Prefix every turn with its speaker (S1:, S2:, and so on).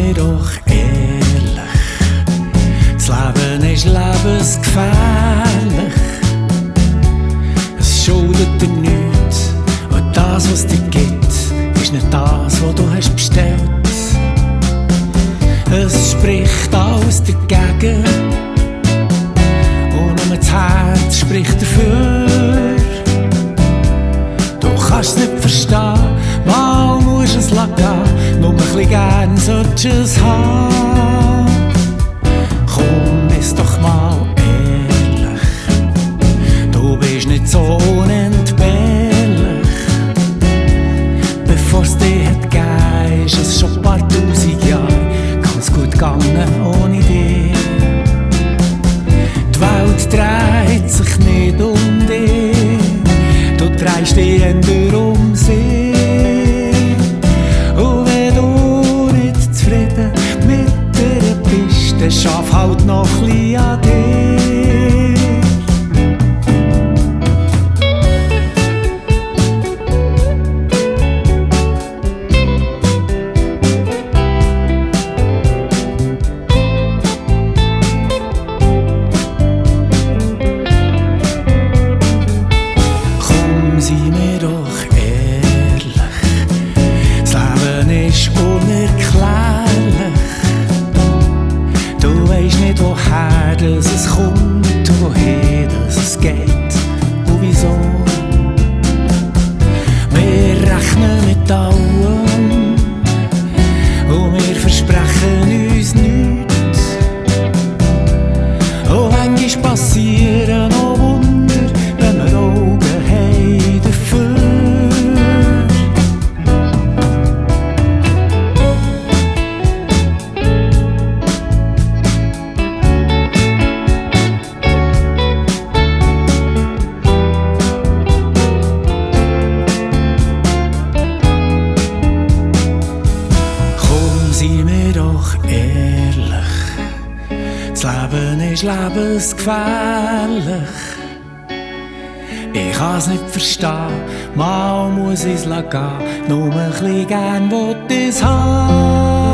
S1: wir doch ehrlich, das Leben ist lebensgefährlich. Es schuldet dir nichts und das, was dir gibt, ist nicht das, was du hast bestellt. Es spricht alles dagegen und nur das Herz spricht dafür. Du kannst es nicht verstehen, mal musst du es lassen, nur ein bisschen gern solltest du es haben. Komm, bist doch mal ehrlich, du bist nicht so unentbehrlich. Bevor es dich hat gegeben, ist es schon ein paar tausend Jahre ganz gut gegangen ohne dich. Die Welt dreht sich nicht um dich, du drehst dich eher um sie. Und wenn du nicht zufrieden mit dir bist, dann schaff halt noch ein bisschen an dir. Seien wir doch ehrlich, das Leben ist unerklärlich. Du weisst nicht, woher dass es kommt und woher dass es geht und wieso. Wir rechnen mit allem und wir versprechen uns nichts. Und manchmal passieren auch Wunder, wenn wir Augen haben dafür. Komm, seien wir doch ehrlich, das Leben ist lebensgefährlich. Ich kann's nicht verstehen, mal muss ich's gehen, nur ein bisschen gern wollt ich's haben.